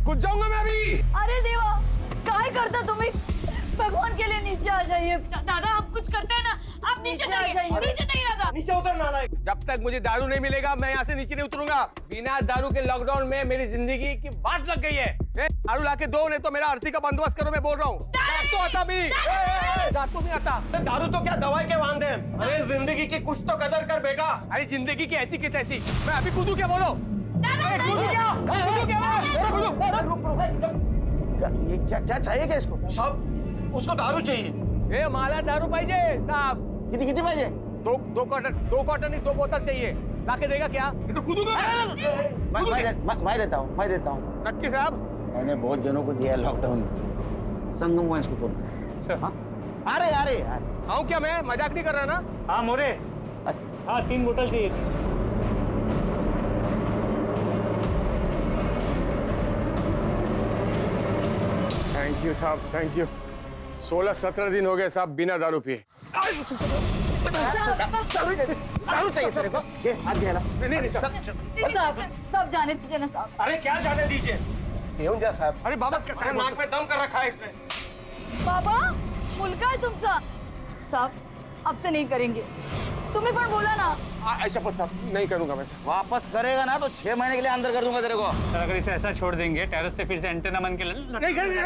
कूद जाऊंगा मैं अभी। अरे देवा, काय करता तुम्ही? भगवान के लिए नीचे आ जाइए। दादा हम कुछ करते हैं ना, आप नीचे नीचे आ जाइए, जाइए। नीचे जाइए दादा। नीचे उतर नालायक। जब तक मुझे दारू नहीं मिलेगा मैं यहाँ से नीचे नहीं उतरूंगा। बिना दारू के लॉकडाउन में मेरी जिंदगी की बाट लग गई है। दारू लाके दो, नहीं तो मेरा आरती का बंदोबस्त करो। मैं बोल रहा हूँ तो आता भी तो नहीं आता। दारू तो क्या दवाई के वांदे हैं। अरे जिंदगी की कुछ तो कदर कर बेटा। अरे जिंदगी की ऐसी की तैसी। मैं अभी कूदू क्या? बोलो ये क्या चाहिए क्या इसको? सब उसको दारू चाहिए। माला दारू पाइजे साहब। कितनी पाहिजे? दो क्वार्टर नहीं, 2 बोतल चाहिए। लाके देगा क्या? ये तो कूदूंगा मैं देता हूँ। नक्की साहब, मैंने बहुत जनों को दिया है लॉकडाउन में। संगम वंश को फोन। हाँ अरे आऊँ क्या? मैं मजाक नहीं कर रहा ना। हाँ मोरे, हाँ 3 बोतल चाहिए थी। थैंक यू साहब, थैंक यू। 16-17 दिन हो गए साहब बिना दारू पिए। दारू चाहिए तेरे को? ये हाथ दिया ना। नहीं सब जाने दीजिए ना साहब। अरे क्या जाने दीजिए? येऊन जा साहब। अरे बाबा क्या नाक में दम कर रखा है इसने। बाबा, मुलगा आहे तुमचा। साहब, आपसे नहीं करेंगे। तुम्ही पण बोला ना। ऐसा पद साहब, नहीं करूंगा मैं। वापस करेगा ना तो 6 महीने के लिए अंदर कर दूंगा तेरे को। सर अगर इसे ऐसा छोड़ देंगे टेरेस से फिर से एंटेना बन के नहीं करेंगे।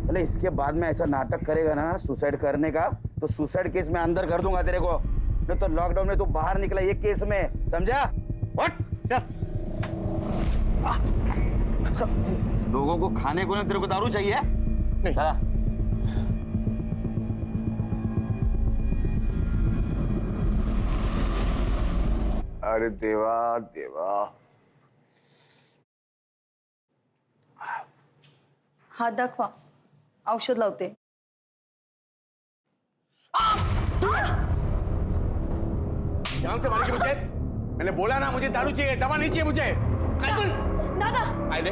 अरे इसके बाद में ऐसा नाटक करेगा ना सुसाइड करने का, तो सुसाइड केस में अंदर कर दूंगा तेरे को। नहीं तो लॉकडाउन में तू बाहर निकला ये केस में, समझा? व्हाट? चल। लोगों को खाने को नहीं, तेरे को दारू चाहिए? नहीं। चला। अरे देवा देवा। हात दाखवा, औषध लावते। जान से मारेगी मुझे? मैंने बोला ना मुझे दारू चाहिए, दवा नहीं चाहिए मुझे। दादा, आए दे।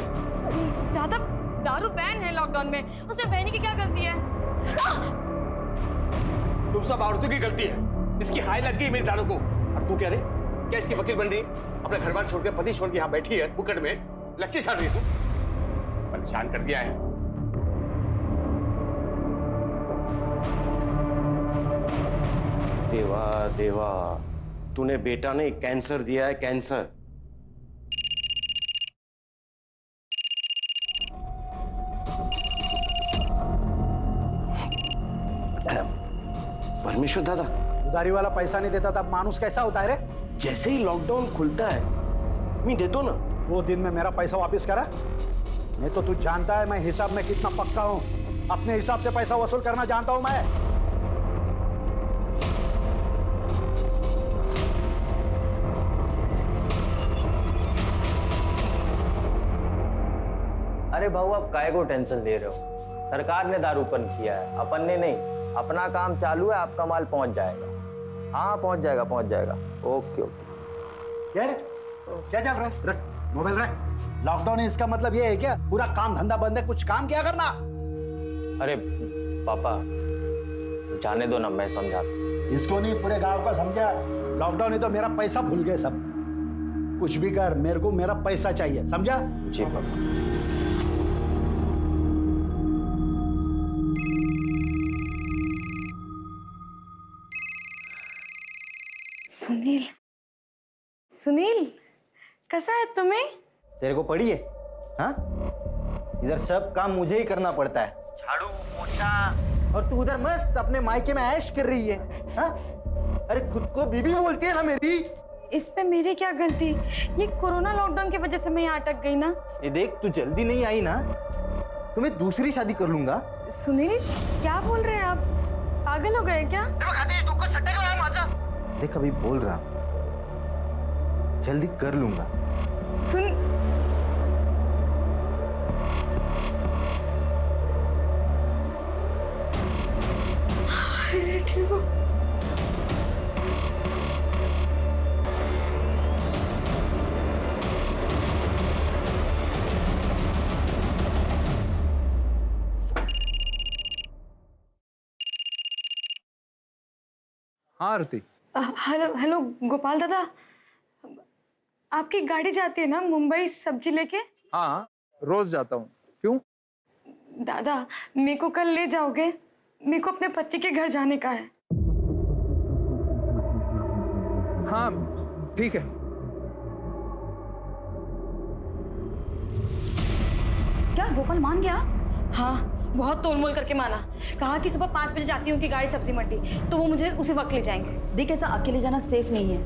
दादा दारू बैन है लॉकडाउन में, उसमें बहनी की क्या गलती है? तुम सब औरतों की गलती है। इसकी हाय लग गई मेरी दारू को। अब तू क्या रे? क्या इसकी वकील बन रही है? अपने घर बार छोड़ के, पति छोड़ के यहाँ बैठी है फुकट में, लक्ष्य छाड़ रही है तू। परेशान कर दिया है। देवा देवा, तूने बेटा ने कैंसर दिया है, कैंसर। परमेश्वर दादा, उधारी वाला पैसा नहीं देता था, मानुस कैसा होता है रे? जैसे ही लॉकडाउन खुलता है मैं दे दो ना। वो दिन में मेरा पैसा वापस करा? नहीं तो तू जानता है मैं हिसाब में कितना पक्का हूँ। अपने हिसाब से पैसा वसूल करना जानता हूँ मैं। अरे भाऊ आप काय को टेंशन ले रहे हो? सरकार ने दारू बंद किया है, अपन ने नहीं। अपना काम चालू है, आपका माल पहुंच जाएगा। हाँ पहुंच जाएगा। ओके। क्या रे? क्या चल रहा है? रख मोबाइल रख। लॉकडाउन है इसका मतलब ये है क्या पूरा काम धंधा बंद है, कुछ काम क्या करना? अरे पापा जाने दो ना, मैं समझाता। इसको नहीं पूरे गांव को समझा। लॉकडाउन है तो मेरा पैसा भूल गए सब। कुछ भी कर, मेरे को मेरा पैसा चाहिए, समझा? जी पापा। सुनील कैसा है तुम्हें? तेरे को पड़ी है? हाँ? इधर सब काम मुझे ही करना पड़ता है, झाड़ू पोछा, और तू उधर मस्त अपने मायके में ऐश कर रही है। हाँ? अरे खुद को बीबी बोलती है ना मेरी। इस पे मेरी क्या गलती? ये कोरोना लॉकडाउन की वजह से मैं यहाँ अटक गई ना। ये देख तू जल्दी नहीं आई ना तो मैं दूसरी शादी कर लूंगा। सुनील क्या बोल रहे हैं आप? पागल हो गए क्या? देख अभी बोल रहा, जल्दी कर लूंगा। सुन ठीक हो। हाँ आरती। हेलो हेलो गोपाल दादा, आपकी गाड़ी जाती है ना मुंबई सब्जी लेके? हाँ, रोज जाता हूँ। क्यों? दादा, मेरे को कल ले जाओगे? मेरे को अपने पति के घर जाने का है। हाँ, ठीक है। क्या गोपाल मान गया? हाँ, बहुत तोलमोल करके माना। कहा कि सुबह 5 बजे जाती है उनकी गाड़ी सब्जी मंडी, तो वो मुझे उसी वक्त ले जाएंगे। देख, ऐसा अकेले जाना सेफ नहीं है,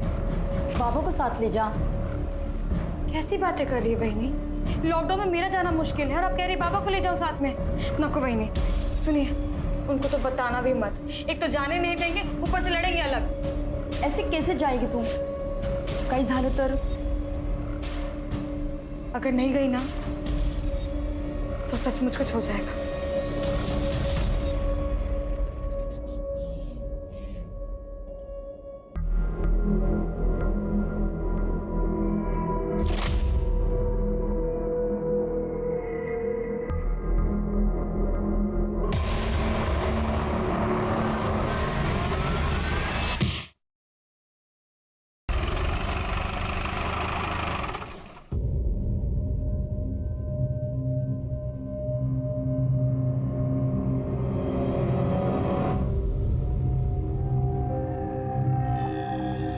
बाबा को साथ ले जा। कैसी बातें कर रही है बहनी? लॉकडाउन में मेरा जाना मुश्किल है और आप कह रही बाबा को ले जाओ साथ में। नको बहनी, सुनिए, उनको तो बताना भी मत। एक तो जाने नहीं देंगे, ऊपर से लड़ेंगे अलग। ऐसे कैसे जाएगी तू? काही झालं तर? अगर नहीं गई ना तो सचमुच कुछ हो जाएगा।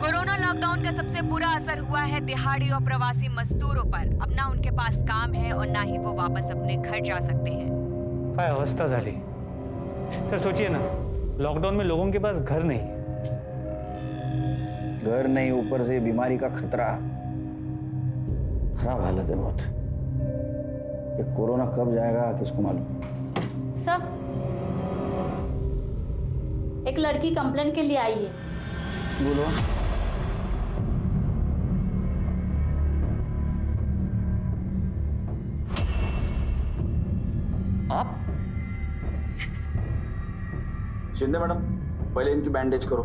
कोरोना लॉकडाउन का सबसे बुरा असर हुआ है दिहाड़ी और प्रवासी मजदूरों पर। अब ना उनके पास काम है और ना ही वो वापस अपने घर जा सकते हैं। काय अवस्था झाली सर, सोचिए ना, लॉकडाउन में लोगों के पास घर नहीं, घर नहीं, ऊपर से बीमारी का खतरा। खराब हालत है बहुत। ये कोरोना कब जाएगा किसको मालूम। सब एक लड़की कंप्लेंट के लिए आई है। बोलो। आप? शिंदे मैडम, पहले इनकी बैंडेज करो।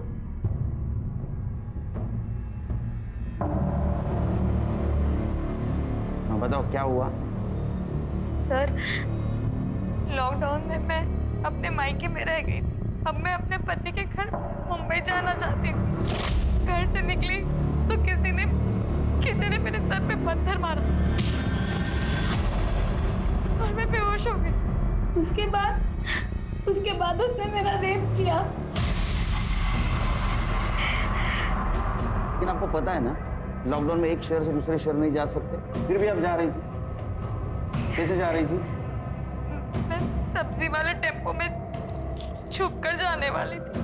हाँ, बताओ क्या हुआ? सर, लॉकडाउन में मैं अपने मायके में रह गई थी। अब मैं अपने पति के घर मुंबई जाना चाहती थी। घर से निकली तो किसी ने मेरे सर पे पत्थर मारा और मैं बेहोश हो गई। उसके बाद उसने मेरा रेप किया। लेकिन आपको पता है ना, लॉकडाउन में एक शहर से दूसरे शहर नहीं जा सकते, फिर भी आप जा रही थी। कैसे जा रही थी? मैं सब्जी वाले टेम्पो में छुप कर जाने वाली थी।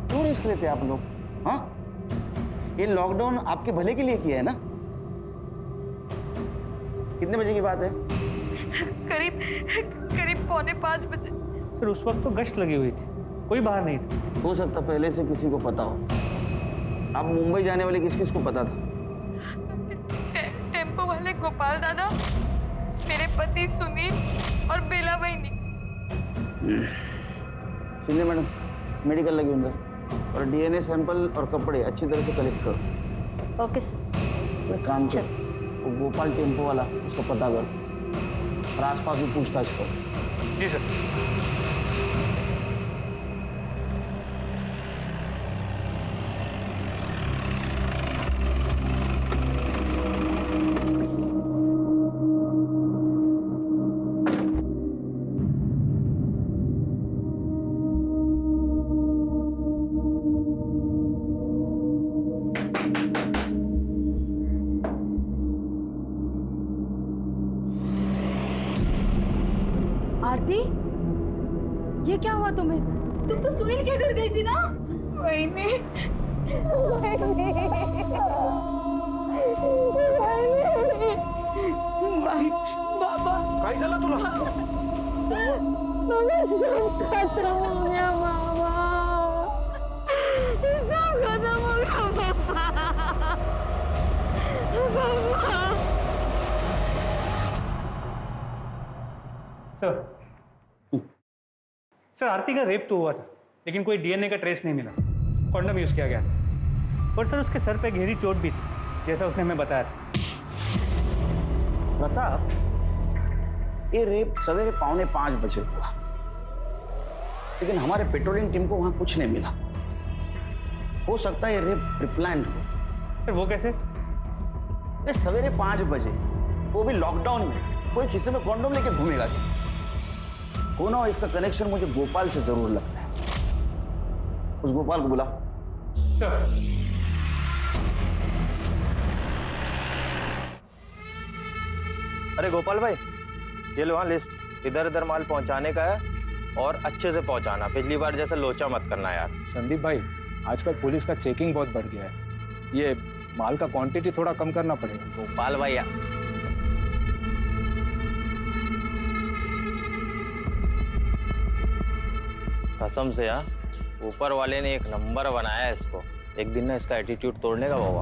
क्यों रिस्क लेते आप लोग? हाँ, ये लॉकडाउन आपके भले के लिए किया है ना? कितने बजे की बात है? करीब 4:45 बजे। सर उस वक्त तो गश्त लगी हुई थी, कोई बाहर नहीं था। हो सकता पहले से किसी को पता हो। आप मुंबई जाने वाले किस किस को पता था? टेम्पो वाले गोपाल दादा, मेरे पति सुनील और बेला बहनी। शिंदे मैडम, मेडिकल लगी अंदर और डीएनए सैंपल और कपड़े अच्छी तरह से कलेक्ट करो। Okay sir. एक काम करो, वो गोपाल टेम्पो वाला, उसका पता करो और आसपास भी पूछताछ करो। जी सर। आरती, ये क्या हुआ तुम्हें? तुम तो सुनील के घर गई थी ना? बाबा, काय झालं तुला? खत्म हो गया बाबा। सब खत्म हो गया बाबा। सर आरती का रेप तो हुआ था, लेकिन कोई डीएनए का ट्रेस नहीं मिला। कॉन्डम यूज किया गया और सर उसके सर पे गहरी चोट भी थी, जैसा उसने हमें बताया था। प्रताप, ये रेप सवेरे 4:45 बजे हुआ, लेकिन हमारे पेट्रोलिंग टीम को वहां कुछ नहीं मिला। हो सकता है ये रेप प्रिप्लान्ड हो। फिर वो कैसे? अरे सवेरे 5 बजे, वो भी लॉकडाउन में, कोई खिस्से में कॉन्डोम लेके घूमेगा क्या? कौन हो इसका कनेक्शन मुझे गोपाल से जरूर लगता है। उस गोपाल को बुला। सर, अरे गोपाल भाई, ये लो हाँ लिस्ट, इधर इधर माल पहुंचाने का है और अच्छे से पहुंचाना। पिछली बार जैसे लोचा मत करना यार। संदीप भाई, आजकल पुलिस का चेकिंग बहुत बढ़ गया है, ये माल का क्वांटिटी थोड़ा कम करना पड़ेगा। गोपाल भाई कसम से हाँ, ऊपर वाले ने एक नंबर बनाया है इसको। एक दिन ना इसका एटीट्यूड तोड़ने का बाबा।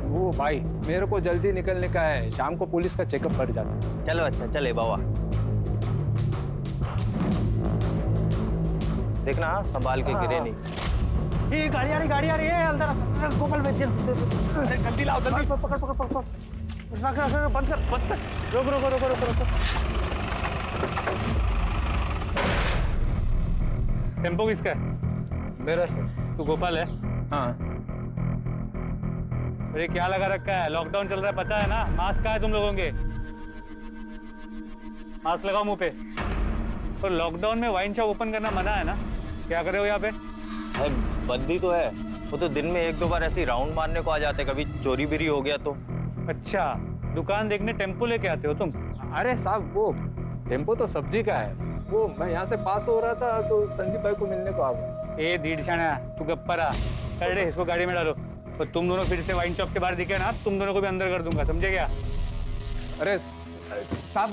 वो भाई, मेरे को जल्दी निकलने का है, शाम को पुलिस का चेकअप पड़ जाता है। चलो अच्छा, चले बाबा। देखना हाँ, संभाल के गिरे नहीं। ये गाड़ी आ रही है अंदर। गोपाल भाई जल्दी लाओ, जल्दी पकड़ पकड़ पकड़ पकड़, बंद कर। रुक। टेम्पो किसका है? मेरा सर। तू गोपाल है? हाँ। अरे क्या लगा रखा है? लॉकडाउन चल रहा है, पता है ना? मास्क कहाँ है तुम लोगों के? मास्क लगाओ मुंह पे। और लॉकडाउन में वाइन शॉप ओपन करना मना है ना? क्या कर रहे हो यहाँ पे? अरे बंदी तो है, वो तो दिन में 1-2 बार ऐसे राउंड मारने को आ जाते, कभी चोरी बिरी हो गया तो। अच्छा, दुकान देखने टेम्पो लेके आते हो तुम? अरे साहब, वो टेम्पो तो सब्जी का है, वो मैं यहाँ से पास हो रहा था तो संदीप भाई को मिलने को आ गया। ए दीडशाना, तू गप्परा कर दे, इसको गाड़ी में डालो। और तुम दोनों फिर से वाइन शॉप के बाहर दिखे ना, तुम दोनों को भी अंदर कर दूंगा, समझे क्या? अरे साहब,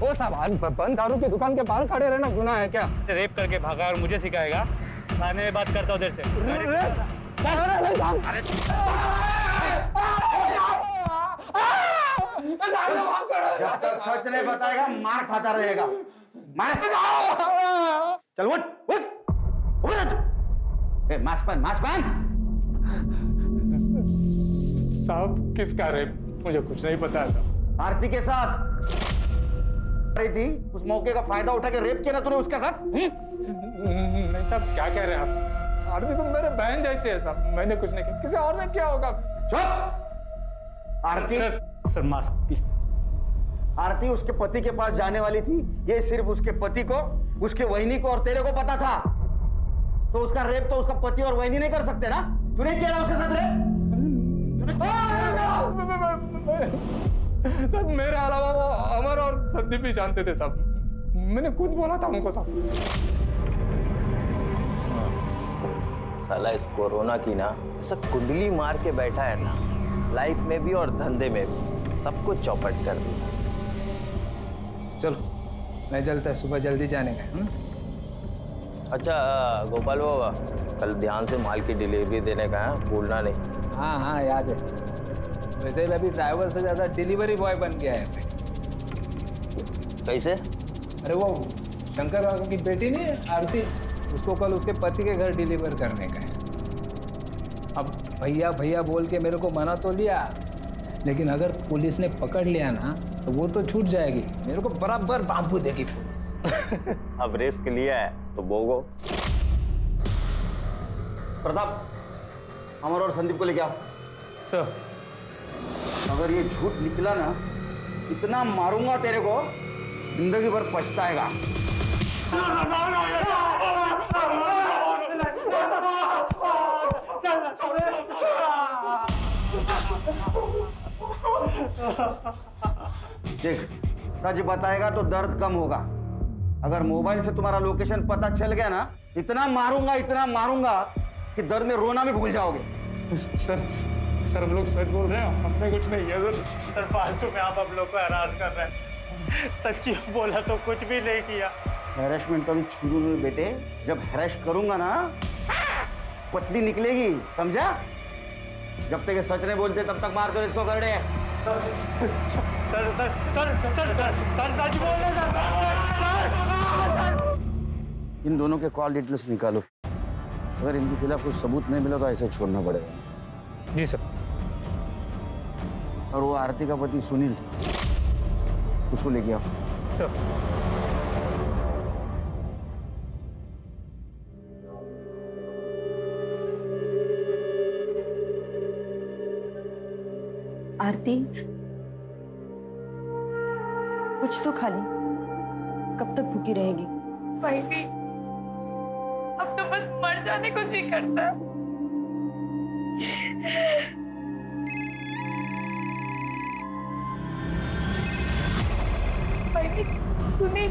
ओ साहब, आज बंद दारू की दुकान के बाहर खड़े रहना गुनाह है क्या? रेप करके भागा और मुझे सिखाएगा? थाने में बात करता हूँ देर से। जब तक सच नहीं बताएगा मार खाता रहेगा। मार। चल उठ। मास्क पहन। साहब, किसका रेप? मुझे कुछ नहीं पता है साहब। आरती के साथ रही थी, उस मौके का फायदा उठा के रेप किया ना तूने उसके साथ? नहीं साहब, क्या कह रहे हैं आप? आरती तो मेरे बहन जैसी है साहब, मैंने कुछ नहीं किया, किसी और ने क्या होगा? चुप। आरती सर मास्क। आरती उसके पति के पास जाने वाली थी, ये सिर्फ उसके पति को, उसके वहिनी को और तेरे को पता था। तो उसका रेप तो उसका पति और वहिनी नहीं कर सकते ना? तूने किया ना उसके साथ रेप? साहब, मेरे अलावा वो अमर और संदीप भी जानते थे साहब, मैंने खुद बोला था उनको साहब। साला इस कोरोना की ना ऐसा कुंडली मार के बैठा है ना, लाइफ में भी और धंधे में भी सब कुछ चौपट कर दिया। चलो, मैं चलता है, सुबह जल्दी जाने का। अच्छा गोपाल बाबा, कल ध्यान से माल की डिलीवरी देने का है, भूलना नहीं। हाँ, याद है। वैसे भी अभी ड्राइवर से ज्यादा डिलीवरी बॉय बन गया है। कैसे? अरे वो शंकर बाबू की बेटी नहीं आरती, उसको कल उसके पति के घर डिलीवर करने का है। अब भैया बोल के मेरे को मना तो लिया, लेकिन अगर पुलिस ने पकड़ लिया ना तो वो तो छूट जाएगी, मेरे को बराबर बांबू देगी पुलिस। अब रिस्क लिया है तो भोगो। प्रताप, अमर और संदीप को लेके आओ। सर, अगर ये झूठ निकला ना, इतना मारूंगा तेरे को, जिंदगी भर पछताएगा। देख, सच बताएगा तो दर्द कम होगा। अगर मोबाइल से तुम्हारा लोकेशन पता चल गया ना, इतना मारूंगा कि दर्द में रोना भी भूल जाओगे। सर हम लोग सच बोल रहे हैं, हमने कुछ नहीं किया सर। फालतू में आप लोग को हरास कर रहे हैं। सच्ची बोला तो कुछ भी नहीं किया। हैरेसमेंट कभी शुरू नहीं बेटे, जब हैरेस करूंगा ना पतली निकलेगी, समझा? जब तक ये सच नहीं बोलते तब तक मार दो इसको करड़े। सर सच बोल रहे सर। इन दोनों के कॉल डिटेल्स निकालो, अगर इनके खिलाफ कुछ सबूत नहीं मिला तो ऐसे छोड़ना पड़ेगा। जी सर। और वो आरती का पति सुनील, उसको लेके आओ। सर। आरती, कुछ तो खा ली। कब तक भूखी रहेगी? भाई भी अब तो बस मर जाने को जी करता है। भाई सुनी,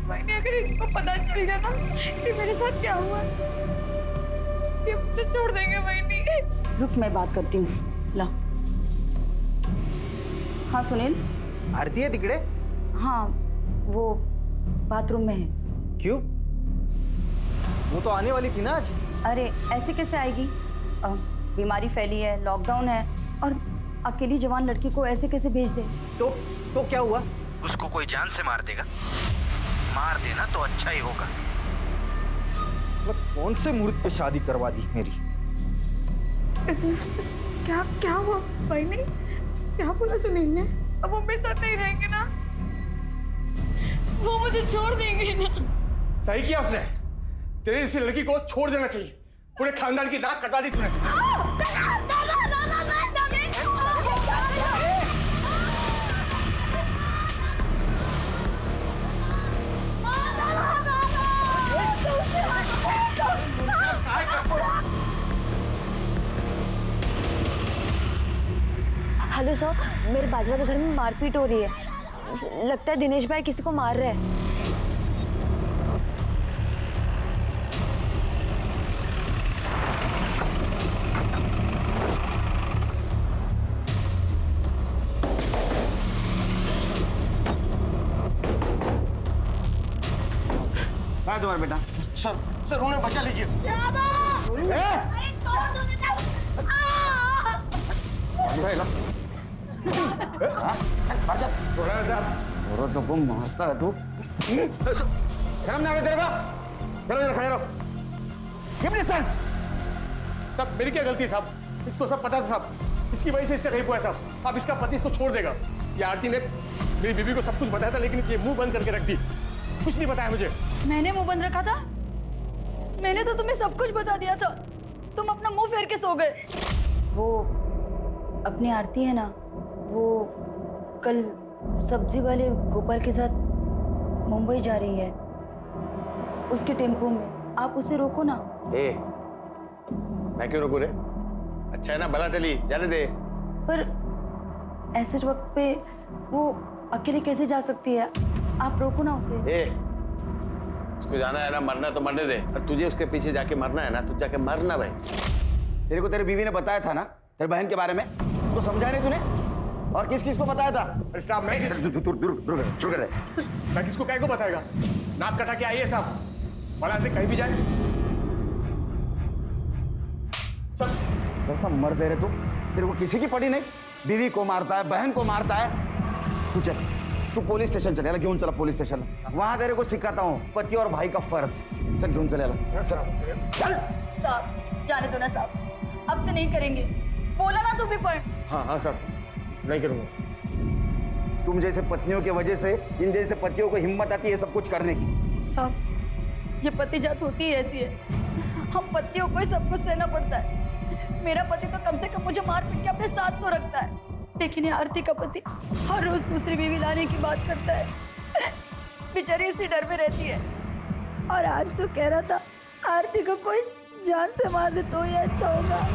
भाई अगर इसको पता चल गया ना कि मेरे साथ क्या हुआ, ये मुझे छोड़ देंगे। भाई रुक, मैं बात करती हूँ। ला। हाँ सुनील। आरती है तिकड़े? हाँ, वो बाथरूम में है। क्यों? वो तो आने वाली थी ना आज। अरे ऐसे कैसे आएगी? बीमारी फैली है, लॉकडाउन है, और अकेली जवान लड़की को ऐसे कैसे भेज दे? तो क्या हुआ? उसको कोई जान से मार देगा? मार देना तो अच्छा ही होगा। कौन से मुहूर्त पे शादी करवा दी मेरी? क्या हुआ भाई ने? क्या बोला सुनील ने? अब वो मेरे साथ नहीं रहेंगे ना? वो मुझे छोड़ देंगे ना? सही किया उसने। तेरे इस लड़की को छोड़ देना चाहिए। पूरे खानदान की नाक कटा दी तूने। हेलो सर, मेरे बाजू वाले घर में मारपीट हो रही है। लगता है दिनेश भाई किसी को मार रहे हैं। हाँ तुम्हारा बेटा। सर उन्हें बचा लीजिए। और तो तुम हंसता है तू। शर्म ना आवे तेरे को? चलो इधर खड़े रहो। साहब मेरी क्या गलती है साहब? इसको सब पता था साहब। इसकी वजह से इसका रेप हुआ है साहब। अब इसका पति इसको छोड़ देगा। ये आरती ने मेरी बीवी को सब कुछ बताया था, लेकिन ये मुंह बंद करके रख दी। कुछ नहीं बताया मुझे। मैंने मुंह बंद रखा था? मैंने तो तुम्हें सब कुछ बता दिया था। तुम अपना मुंह फेर के सो गए। वो अपनी आरती है ना, वो कल सब्जी वाले गोपाल के साथ मुंबई जा रही है, उसके टेम्पो में। आप उसे रोको ना। मैं क्यों रोकू रे? अच्छा है ना, भला टली, जाने दे। पर ऐसे वक्त पे वो अकेले कैसे जा सकती है? आप रोको ना उसे। उसको जाना है ना, मरना तो मरने दे। और तुझे उसके पीछे जाके मरना है ना, तू जाके मरना भाई। तेरे को तेरी बीवी ने बताया था ना तेरी बहन के बारे में? उसको समझाया नहीं तूने? और किस किस को बताया था? अरे साहब मैं किसको कह को बताएगा? नाक कटा के आई है साहब, भला से कहीं भी जाए। कैसा मर दे रहे तू? तेरे को किसी की पड़ी नहीं? बीवी को मारता है, बहन को मारता है। तू चल, तू पुलिस स्टेशन चले, घेऊन चला पुलिस स्टेशन। वहां तेरे को सिखाता हूँ पति और भाई का फर्ज। चल घेऊन चले चल। साहब जाने दो ना साहब, अब से नहीं करेंगे। बोला ना तुम भी पर। हाँ साहब, नहीं करूंगा। तुम जैसे पत्नियों की वजह से इन जैसे पतियों को हिम्मत आती है सब कुछ करने की। साहब ये पति जात होती ही ऐसी है। हम पतियों को ही सब कुछ सहना पड़ता है। मेरा पति तो कम से कम मुझे मार पीट के अपने साथ तो रखता है, लेकिन ये आरती का पति हर रोज दूसरी बीवी लाने की बात करता है। बेचारी इसी डर में रहती है। और आज तो कह रहा था आरती को कोई जान से मार दे तो ये अच्छा होगा।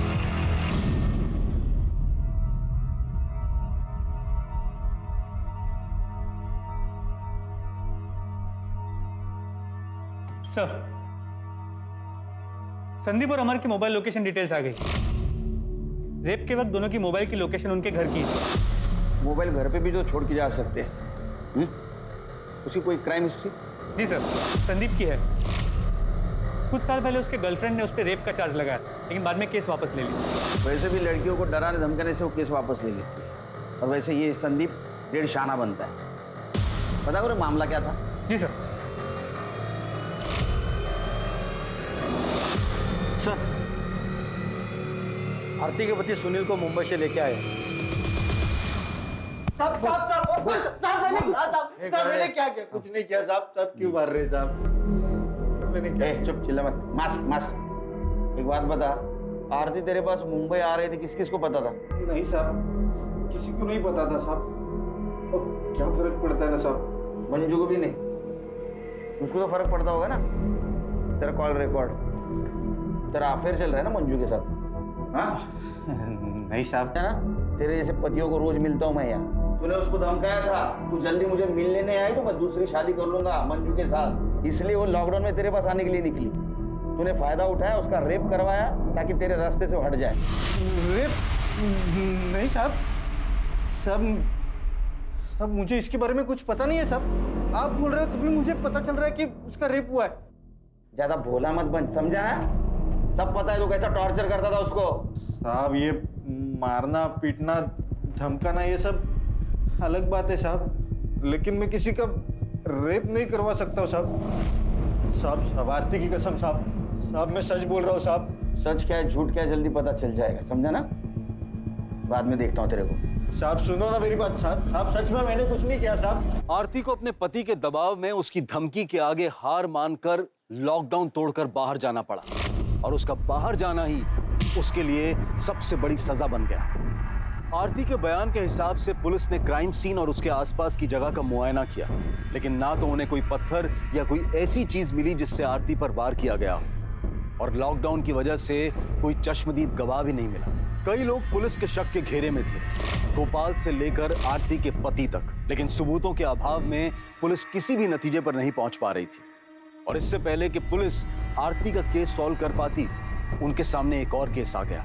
सर, संदीप और अमर की मोबाइल लोकेशन डिटेल्स आ गई। रेप के वक्त दोनों की मोबाइल की लोकेशन उनके घर की थी। मोबाइल घर पे भी तो छोड़ के जा सकते हैं। उसकी कोई क्राइम हिस्ट्री? जी सर, संदीप की है। कुछ साल पहले उसके गर्लफ्रेंड ने उस पर रेप का चार्ज लगाया, लेकिन बाद में केस वापस ले लिया। वैसे भी लड़कियों को डराने धमकाने से वो केस वापस ले लेती है। और वैसे ये संदीप डेढ़ शाना बनता है। पता करो मामला क्या था? जी सर। सर, आरती के पति सुनील को मुंबई से लेके आए। मैंने क्या किया? कुछ नहीं किया साहब। साहब क्यों मार रहे साहब? मैंने क्या? चुप, चिल्ला मत। Mask mask. एक बात बता, आरती तेरे पास मुंबई आ रही थी, किस किस को पता था? नहीं साहब, किसी को नहीं पता था साहब। और क्या फर्क पड़ता है ना साहब। मंजू को भी नहीं? उसको तो फर्क पड़ता होगा ना। तेरा कॉल रिकॉर्ड, तेरा अफेयर चल रहा है ना मंजू के साथ? हाँ नहीं साहब। है ना, तेरे जैसे पतियों को रोज मिलता हूँ मैं यहाँ। तूने उसको धमकाया था, तू जल्दी मुझे मिलने नहीं आई तो मैं दूसरी शादी कर लूंगा मंजू के साथ, इसलिए वो लॉकडाउन में तेरे पास आने के लिए निकली। तूने फायदा उठाया, उसका रेप करवाया ताकि तेरे रास्ते से हट जाए। रेप? नहीं साहब, साहब मुझे इसके बारे में कुछ पता नहीं है साहब। आप बोल रहे हो तभी मुझे पता चल रहा है कि उसका रेप हुआ है। ज्यादा भोला मत बन, समझा ना? सब पता है तू कैसा टॉर्चर करता था उसको। साहब ये मारना पीटना धमकाना ये सब अलग बात है साहब, लेकिन मैं किसी का रेप नहीं करवा सकता हूँ साहब। साहब आरती की कसम साहब मैं सच बोल रहा हूँ साहब। सच क्या है झूठ क्या है जल्दी पता चल जाएगा, समझा ना? बाद में देखता हूँ तेरे को। साहब सुनो ना मेरी बात साहब सच में मैंने कुछ नहीं किया साहब। आरती को अपने पति के दबाव में उसकी धमकी के आगे हार मानकर लॉकडाउन तोड़कर बाहर जाना पड़ा, और उसका बाहर जाना ही उसके लिए सबसे बड़ी सजा बन गया। आरती के बयान के हिसाब से पुलिस ने क्राइम सीन और उसके आसपास की जगह का मुआयना किया, लेकिन ना तो उन्हें कोई पत्थर या कोई ऐसी चीज मिली जिससे आरती पर वार किया गया, और लॉकडाउन की वजह से कोई चश्मदीद गवाह भी नहीं मिला। कई लोग पुलिस के शक के घेरे में थे, गोपाल से लेकर आरती के पति तक, लेकिन सबूतों के अभाव में पुलिस किसी भी नतीजे पर नहीं पहुंच पा रही थी। और इससे पहले कि पुलिस आरती का केस सॉल्व कर पाती, उनके सामने एक और केस आ गया।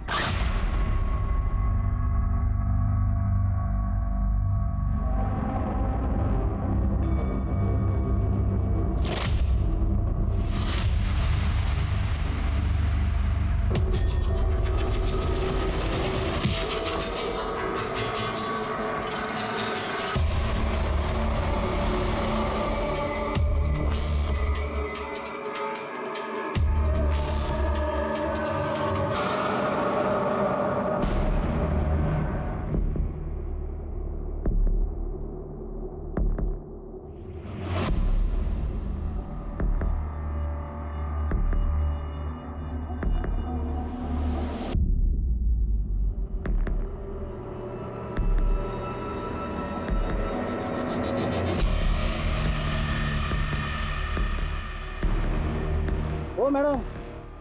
ओ मैडम,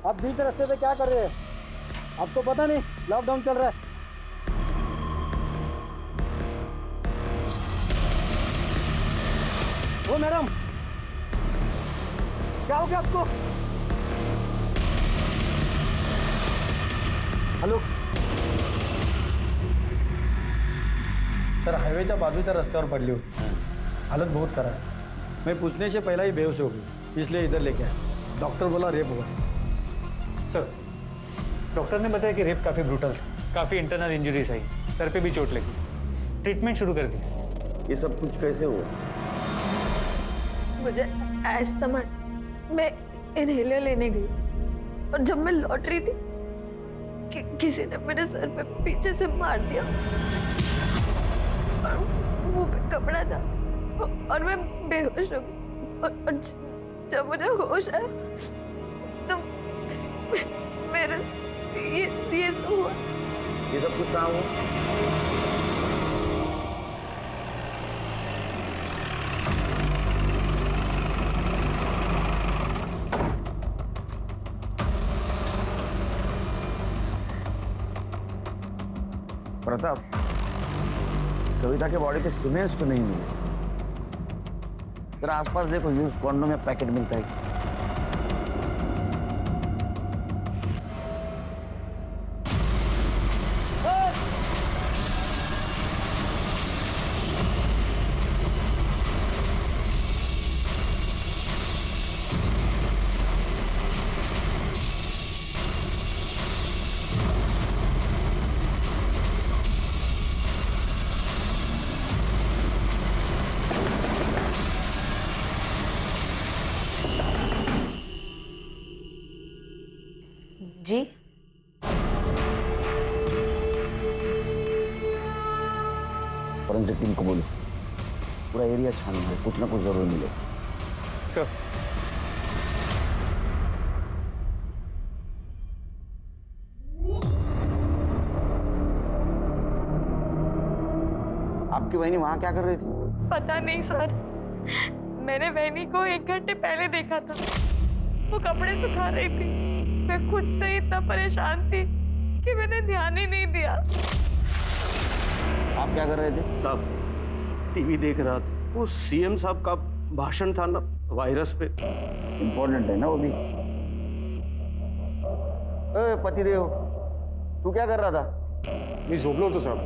आप बीच रास्ते पे क्या कर रहे हैं? आपको पता नहीं लॉकडाउन चल रहा है। ओ मैडम, क्या हो गया आपको? हॅलो सर, हायवेच्या बाजूच्या रस्त्यावर पडली होती, हालत बहुत खराब है। मैं पूछने से पहला ही बेहोश हो गई, इसलिए इधर लेके आया। डॉक्टर बोला रेप हुआ। सर, डॉक्टर ने बताया कि रेप काफ़ी ब्रूटल था, काफ़ी इंटरनल इंजरीज आई, सर पे भी चोट लगी, ट्रीटमेंट शुरू कर दिया। ये सब कुछ कैसे हुआ? मुझे अस्थमा, मैं इनहेलर लेने गई थी, और जब मैं लौट रही थी किसी ने मेरे सर पे पीछे से मार दिया, और मुंह पे कपड़ा था, और मैं बेहोश हो गई। और जब मुझे होश आया तो मेरे ये सब हुआ। ये सब कुछ कहाँ हुआ? प्रताप, कविता के बॉडी पे सीमेंट्स तो नहीं मिले। जरा आसपास देखो, यूज कॉन्डोम या पैकेट मिलता है। जी फॉरेंसिक टीम को बोलो, पूरा एरिया छानना है, कुछ ना कुछ जरूर मिले। सर, आपकी बहनी वहां क्या कर रही थी? पता नहीं सर, मैंने बहनी को 1 घंटे पहले देखा था, वो कपड़े सुखा रही थी। मैं खुद से ही इतना परेशान थी कि मैंने ध्यान ही नहीं दिया। आप क्या कर रहे थे? साहब टीवी देख रहा था, वो सीएम साहब का भाषण था ना वायरस पे। इम्पोर्टेंट है ना वो भी। ए पतिदेव, तू क्या कर रहा था? मी झोपलो होतो साहब,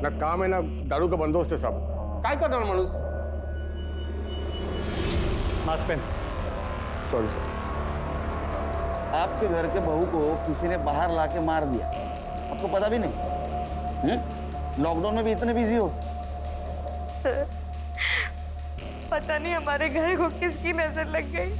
ना काम आहे ना दारू का बंदोबस्त आहे साहब. काय करणार माणूस? मास्क पहन। Sorry sir. आपके घर के बहू को किसी ने बाहर लाके मार दिया, आपको पता भी नहीं? लॉकडाउन में भी इतने बिजी हो? सर, पता नहीं हमारे घर को किसकी नजर लग गई।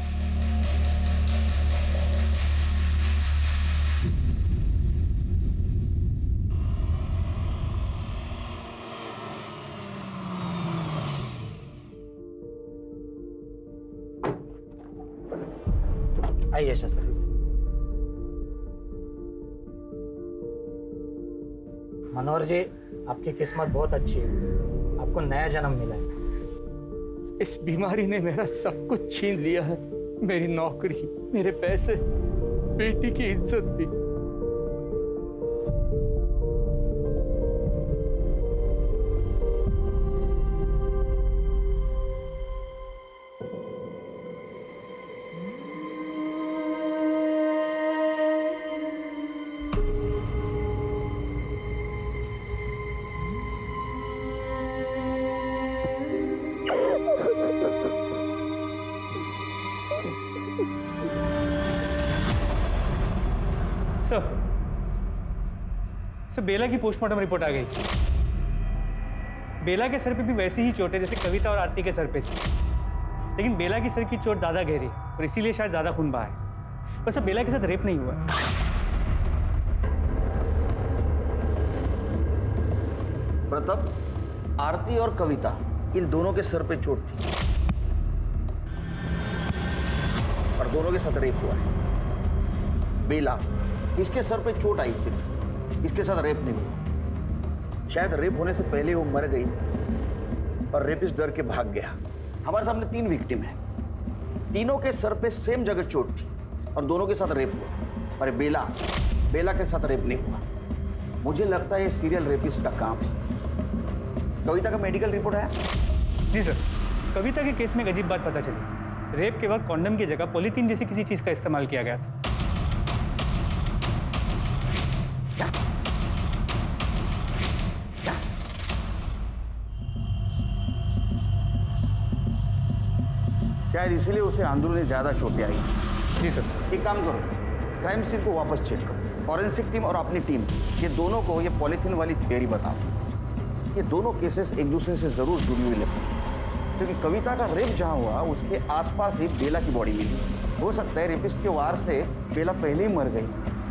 आइए शास्त्री। मनोहर जी, आपकी किस्मत बहुत अच्छी है, आपको नया जन्म मिला है। इस बीमारी ने मेरा सब कुछ छीन लिया है, मेरी नौकरी, मेरे पैसे, बेटी की इज्जत भी। सर बेला की पोस्टमार्टम रिपोर्ट आ गई। बेला के सर पे भी वैसी ही चोट है जैसे कविता और आरती के सर पे थी, लेकिन बेला की सर की चोट ज्यादा गहरी है और इसीलिए शायद ज्यादा खून बहा है। पर सर बेला के साथ रेप नहीं हुआ। प्रताप, आरती और कविता इन दोनों के सर पे चोट थी और दोनों के साथ रेप हुआ है। बेला, इसके सर पे चोट आई सिर्फ, इसके साथ रेप नहीं हुआ। शायद रेप होने से पहले वो मर गई और रेपिस्ट डर के भाग गया। हमारे सामने 3 विक्टिम है, तीनों के सर पे सेम जगह चोट थी और दोनों के साथ रेप हुआ। और बेला के साथ रेप नहीं हुआ। मुझे लगता है ये सीरियल रेपिस्ट का काम है। कविता का मेडिकल रिपोर्ट आया? जी सर, कविता के केस में एक अजीब बात पता चली। रेप के वक्त कॉन्डम की जगह पॉलीथीन जैसी किसी चीज का इस्तेमाल किया गया था। शायद इसीलिए उसे अंदरूनी ज्यादा चोटें आई। जी सर। एक काम करो, क्राइम सीन को वापस चेक करो। फॉरेंसिक टीम और अपनी टीम, ये दोनों को ये पॉलीथीन वाली थियरी बताओ। ये दोनों केसेस एक दूसरे से जरूर जुड़ी हुई लगती है, क्योंकि कविता का रेप जहाँ हुआ उसके आसपास ही बेला की बॉडी मिली। हो सकता है रेपिस्ट के वार से बेला पहले ही मर गई,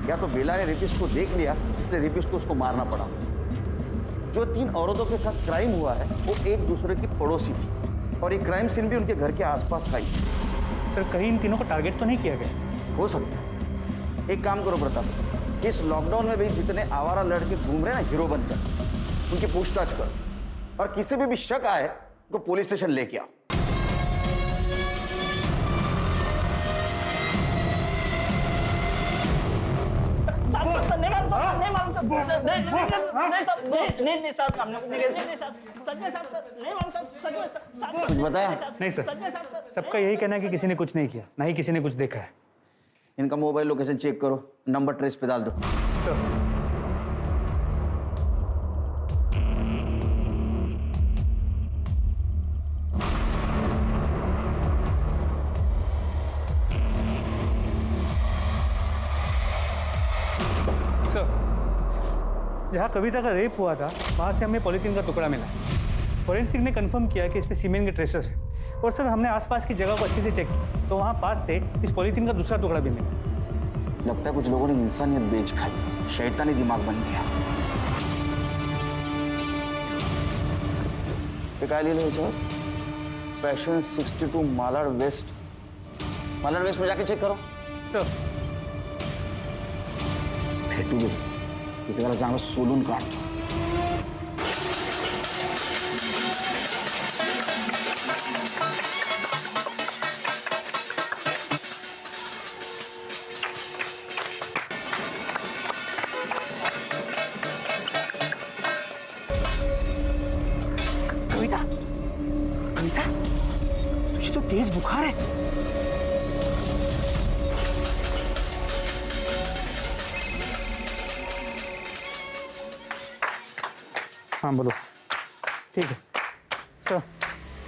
या तो बेला ने रेपिस्ट को देख लिया इसलिए रेपिस्ट को उसको मारना पड़ा। जो 3 औरतों के साथ क्राइम हुआ है वो एक दूसरे की पड़ोसी थी और ये क्राइम सीन भी उनके घर के आसपास आई। सर कहीं इन तीनों को टारगेट तो नहीं किया गया? हो सकता है। एक काम करो प्रताप, इस लॉकडाउन में भी जितने आवारा लड़के घूम रहे हैं ना हीरो बनकर, उनकी पूछताछ करो और किसी भी शक आए तो पुलिस स्टेशन लेके आओ। कुछ बताया? नहीं सर, सबका यही कहना है कि किसी ने कुछ नहीं किया, ना ही किसी ने कुछ देखा है। इनका मोबाइल लोकेशन चेक करो, नंबर ट्रेस पे डाल दो। जहाँ कविता का रेप हुआ था वहाँ से हमें पॉलीथीन का टुकड़ा मिला। फॉरेंसिक ने कंफर्म किया कि इसमें सीमेंट के ट्रेसेस हैं और सर हमने आसपास की जगह को अच्छे से चेक किया तो वहाँ पास से इस पॉलीथीन का दूसरा टुकड़ा भी मिला। लगता है कुछ लोगों ने इंसानियत बेच खाई, शैतानी दिमाग बन गया। पैशन 62 मालाड वेस्ट में जाके चेक करो। भेटू दे, चांगला सोलून काढतो। तेज बुखार है। हाँ बोलो। ठीक है सर।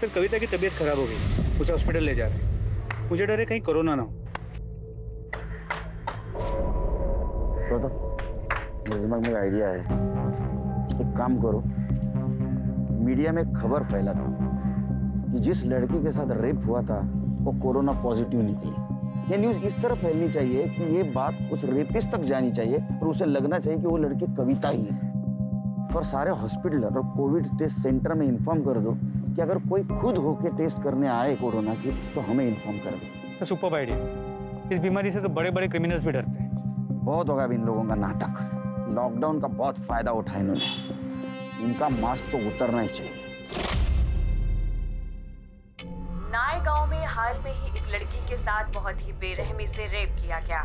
सर कविता की तबीयत खराब हो गई, उसे हॉस्पिटल ले जा रहे हैं। मुझे डर है कहीं कोरोना ना हो। मेरे दिमाग में आइडिया है, एक काम करो, मीडिया में खबर फैला दो कि जिस लड़की के साथ रेप हुआ था वो कोरोना पॉजिटिव निकली। ये न्यूज़ इस तरह फैलनी चाहिए कि ये बात उस रेपिस्ट तक जानी चाहिए और उसे लगना चाहिए कि वो लड़की कविता ही है। और सारे हॉस्पिटल और कोविड टेस्ट सेंटर में इन्फॉर्म कर दो कि अगर कोई खुद होके टेस्ट करने आए कोरोना की तो हमें इन्फॉर्म कर दे। तो सुपर आइडिया। इस बीमारी से तो बड़े बड़े क्रिमिनल्स भी डरते हैं। बहुत होगा अब इन लोगों का नाटक। लॉकडाउन का बहुत फायदा उठाया इन्होंने। इनका मास्क तो उतरना ही चाहिए। नाय गांव में हाल में ही एक लड़की के साथ बहुत ही बेरहमी से रेप किया गया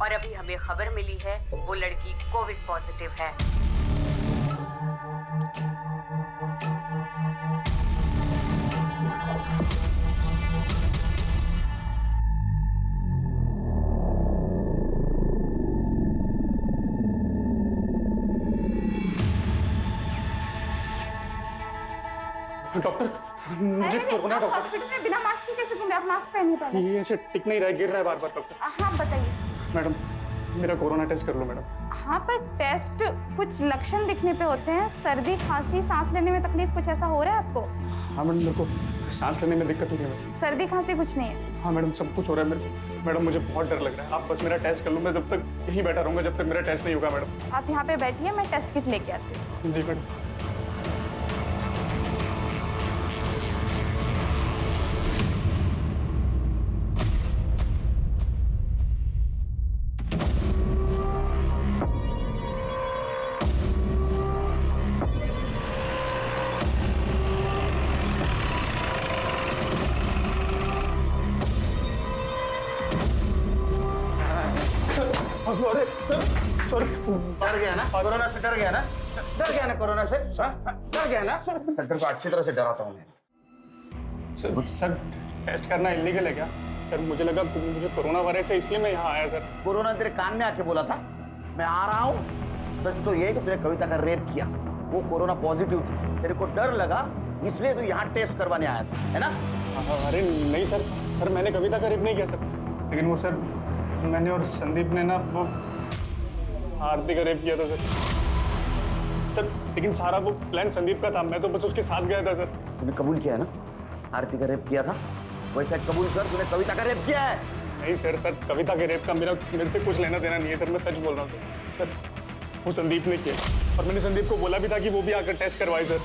और अभी हमें खबर मिली है वो लड़की कोविड पॉजिटिव है। डॉक्टर मुझे कोरोना। डॉक्टर हॉस्पिटल में बिना मास्क के कैसे घूम रहे? आप मास्क पहनिए पहले। ये ऐसे टिक नहीं रहा है, गिर रहा है बार बार। डॉक्टर हाँ बताइए। मैडम मेरा कोरोना टेस्ट कर लो मैडम। हाँ पर टेस्ट कुछ लक्षण दिखने पे होते हैं, सर्दी खांसी सांस लेने में तकलीफ, कुछ ऐसा हो रहा है आपको? हाँ मैडम मेरे को सांस लेने में दिक्कत हो रही है। सर्दी खांसी कुछ नहीं है? हाँ मैडम सब कुछ हो रहा है मेरे को। मैडम मुझे बहुत डर लग रहा है, आप बस मेरा टेस्ट कर लो। मैं जब तक यहीं बैठा रहूंगा जब तक मेरा टेस्ट नहीं होगा। मैडम आप यहाँ पे बैठिए, मैं टेस्ट किट लेके आती हूँ। जी मैडम। डर गया ना कोरोना से? डर गया ना? डर गया ना कोरोना से? डर गया ना? सेंटर को अच्छी तरह से डराता हूँ मैं। सर टेस्ट करना इलीगल है क्या? सर मुझे लगा मुझे कोरोना वायरस है इसलिए मैं यहाँ आया सर। कोरोना तेरे कान में आके बोला था मैं आ रहा हूँ। सच तो ये कि तूने कविता का रेप किया, वो कोरोना पॉजिटिव थी, तेरे को डर लगा इसलिए तू यहाँ टेस्ट करवाने आया था, है ना? अरे नहीं सर, सर मैंने कविता का रेप नहीं किया सर। लेकिन वो सर मैंने और संदीप ने ना वो आरती का रेप किया था सर। लेकिन सारा वो प्लान संदीप का था, मैं तो बस उसके साथ गया था सर। तूने कबूल किया है ना आरती का रेप किया था? वैसे कबूल कर, तूने कविता का रेप किया है। नहीं सर, सर कविता के रेप का मेरे से कुछ लेना देना नहीं है सर, मैं सच बोल रहा हूँ सर। वो संदीप ने किया और मैंने संदीप को बोला भी था कि वो भी आकर टेस्ट करवाए सर।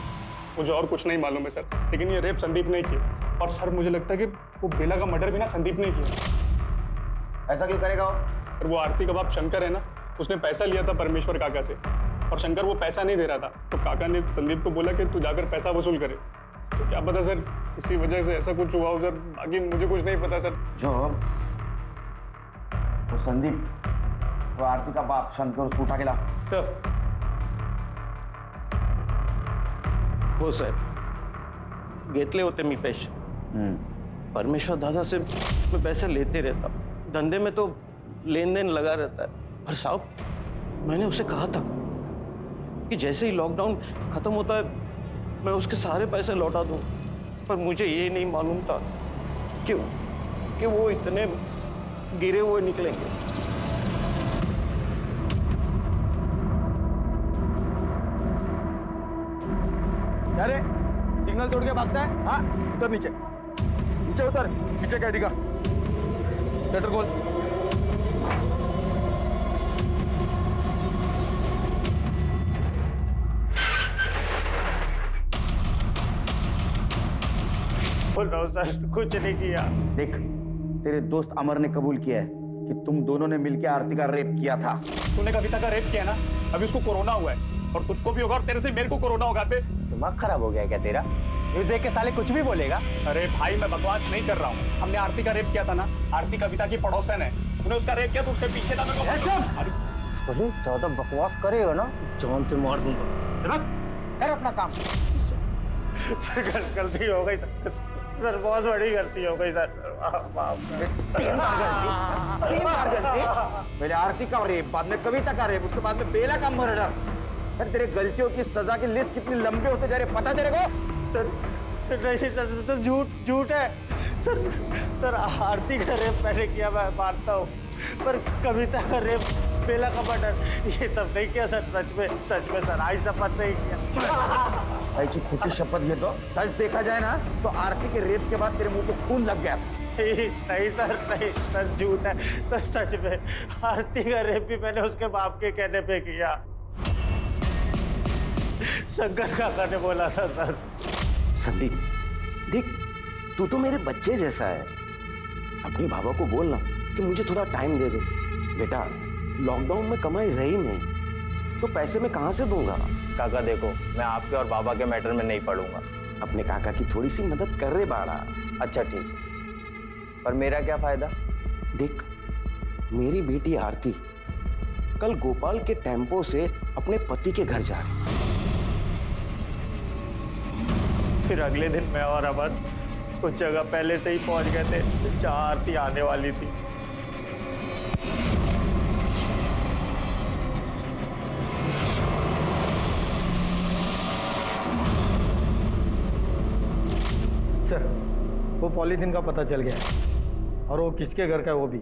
मुझे और कुछ नहीं मालूम है सर, लेकिन ये रेप संदीप ने किया। और सर मुझे लगता है कि वो बेला का मर्डर भी ना संदीप ने किया। ऐसा क्यों करेगा वो? सर वो आरती का बाप शंकर है ना, उसने पैसा लिया था परमेश्वर काका से और शंकर वो पैसा नहीं दे रहा था, तो काका ने संदीप को बोला कि तू जाकर पैसा वसूल करे। तो क्या पता सर इसी वजह से ऐसा कुछ हुआ हो सर, बाकी मुझे कुछ नहीं पता सर। जो वो संदीप, वो आरती का बाप शंकर, उसको उठा के ला। सर हो साहेब घेतले होते मी पैसे। परमेश्वर दादा से मैं पैसे लेते रहता, धंधे में तो लेन देन लगा रहता है। पर साहब मैंने उसे कहा था कि जैसे ही लॉकडाउन खत्म होता है मैं उसके सारे पैसे लौटा दूं, पर मुझे ये नहीं मालूम था कि वो इतने गिरे हुए निकलेंगे। अरे सिग्नल तोड़ के भागता है? हाँ उतर नीचे, नीचे उतर। नीचे क्या दिखा? शटर खोल। बोल रहा हूँ सर, कुछ नहीं किया। देख तेरे दोस्त अमर ने कबूल किया है कि तुम दोनों ने मिलकर आरती का रेप किया था। तूने कविता का रेप किया ना, अभी उसको कोरोना हुआ है और तुझको भी होगा और तेरे से मेरे को कोरोना होगा। बे दिमाग खराब हो गया क्या तेरा? ये देख के साले कुछ भी बोलेगा। अरे भाई मैं बकवास नहीं कर रहा हूँ, हमने आरती का रेप किया था ना। आरती कविता की पड़ोसन है, तूने उसका रेप किया तो उसके पीछे था। बोले ज्यादा बकवास करेगा ना जान से मार दूंगा। कर अपना काम। सर गलती हो गई सर, सर बहुत बड़ी गलती हो गई सर। तीन बार गलती। पहले आरती का रेप, बाद में कविता का रेप, उसके बाद में बेला का मर्डर। सर तेरे गलतियों की सजा की लिस्ट कितनी लंबी होते जा रही, पता तेरे को? सर नहीं सर, तो झूठ है सर। आरती का रेप मैंने किया, मैं मानता हूँ, पर कविता का रेप, बेला का मर्डर, ये सब नहीं किया सर। सच में सर, आई शपथ नहीं किया। ऐसी खोटी शपथ घेतो। सच देखा जाए ना तो आरती के रेप के बाद तेरे मुंह पे खून लग गया था। नहीं सर, झूठ है। तो सच में आरती का रेप भी मैंने उसके बाप के कहने पे किया। शंकर काका ने बोला था सर। संदीप देख, तू तो मेरे बच्चे जैसा है। अपने बाबा को बोलना कि मुझे थोड़ा टाइम दे दे। बेटा लॉकडाउन में कमाई रही नहीं तो पैसे मैं कहां से दूंगा? काका देखो, मैं आपके और बाबा के मैटर में नहीं पड़ूंगा। अपने काका की थोड़ी सी मदद कर रहे बाड़ा। अच्छा ठीक, पर मेरा क्या फायदा? देख, मेरी बेटी आरती कल गोपाल के टेम्पो से अपने पति के घर जा रही। फिर अगले दिन मैं और अमन कुछ जगह पहले से ही पहुंच गए थे जहां आरती आने वाली थी। सर वो पॉलीथीन का पता चल गया और वो किसके घर का है वो भी।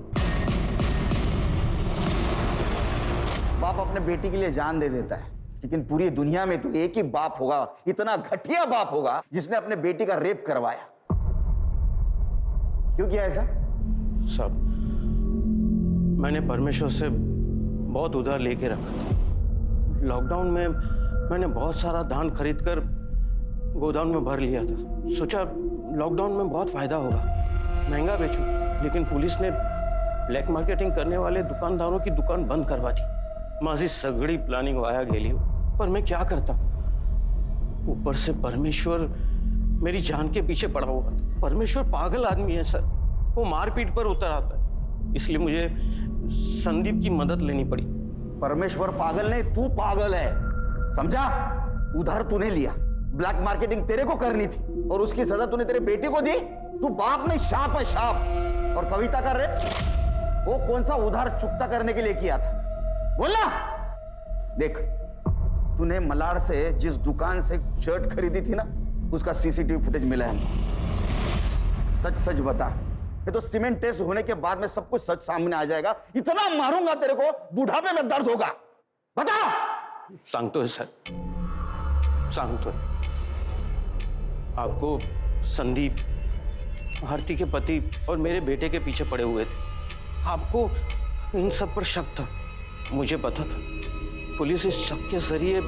बाप अपने बेटी के लिए जान दे देता है, लेकिन पूरी दुनिया में तो एक ही बाप होगा, इतना घटिया बाप होगा जिसने अपने बेटी का रेप करवाया। क्यों किया ऐसा? सब मैंने परमेश्वर से बहुत उधार लेके रखा था। लॉकडाउन में मैंने बहुत सारा धान खरीद कर गोदाम में भर लिया था। सोचा लॉकडाउन में बहुत फायदा होगा, महंगा बेचूं, लेकिन पुलिस ने ब्लैक मार्केटिंग करने वाले दुकानदारों की दुकान बंद करवा दी। माझी सगड़ी प्लानिंग वाया गेली, पर मैं क्या करता। ऊपर से परमेश्वर मेरी जान के पीछे पड़ा हुआ था। परमेश्वर पागल आदमी है सर, वो मारपीट पर उतर आता है, इसलिए मुझे संदीप की मदद लेनी पड़ी। परमेश्वर पागल नहीं, तू पागल है, समझा? उधार तूने लिया, ब्लैक मार्केटिंग तेरे को करनी थी और उसकी सजा तूने तेरे बेटे को दी। तू बाप नहीं, शाप है, शाप। और कविता कर रहे वो कौन सा उधार चुकता करने के लिए किया था? बोलना। देख, तूने मलाड से जिस दुकान से शर्ट खरीदी थी ना, उसका सीसीटीवी फुटेज मिला है। सच सच बता, ये तो सीमेंट टेस्ट होने के बाद में सब कुछ सच सामने आ जाएगा। इतना मारूंगा तेरे को, बुढ़ापे में दर्द होगा। बता। सांगतोय सर, सांगतोय। आपको संदीप, आरती के पति और मेरे बेटे के पीछे पड़े हुए थे। आपको इन सब पर शक था, मुझे पता था पुलिस इस शक के जरिए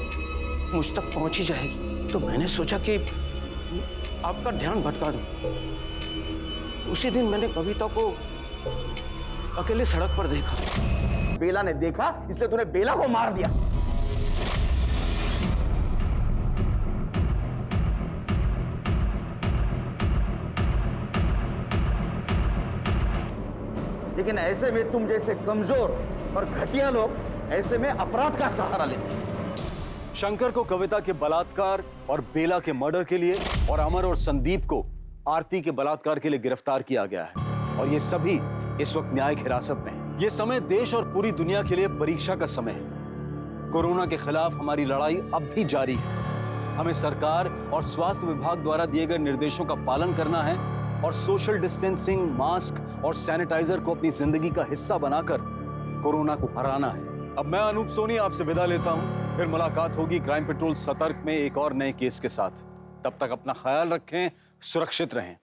मुझ तक पहुंच ही जाएगी, तो मैंने सोचा कि आपका ध्यान भटका दूं। उसी दिन मैंने कविता को अकेले सड़क पर देखा। बेला ने देखा, इसलिए तूने बेला को मार दिया। लेकिन ऐसे में तुम जैसे कमजोर और घटिया लोग ऐसे में अपराध का सहारा लेते हैं। शंकर को कविता के बलात्कार और बेला के मर्डर के लिए और अमर और संदीप को आरती के बलात्कार के लिए गिरफ्तार किया गया है और ये सभी इस वक्त न्यायिक हिरासत में हैं। ये समय देश और पूरी दुनिया के लिए परीक्षा का समय है। कोरोना के खिलाफ हमारी लड़ाई अब भी जारी है। हमें सरकार और स्वास्थ्य विभाग द्वारा दिए गए निर्देशों का पालन करना है और सोशल डिस्टेंसिंग, मास्क और सैनिटाइजर को अपनी जिंदगी का हिस्सा बनाकर कोरोना को हराना है। अब मैं अनूप सोनी आपसे विदा लेता हूं, फिर मुलाकात होगी क्राइम पेट्रोल सतर्क में एक और नए केस के साथ। तब तक अपना ख्याल रखें, सुरक्षित रहें।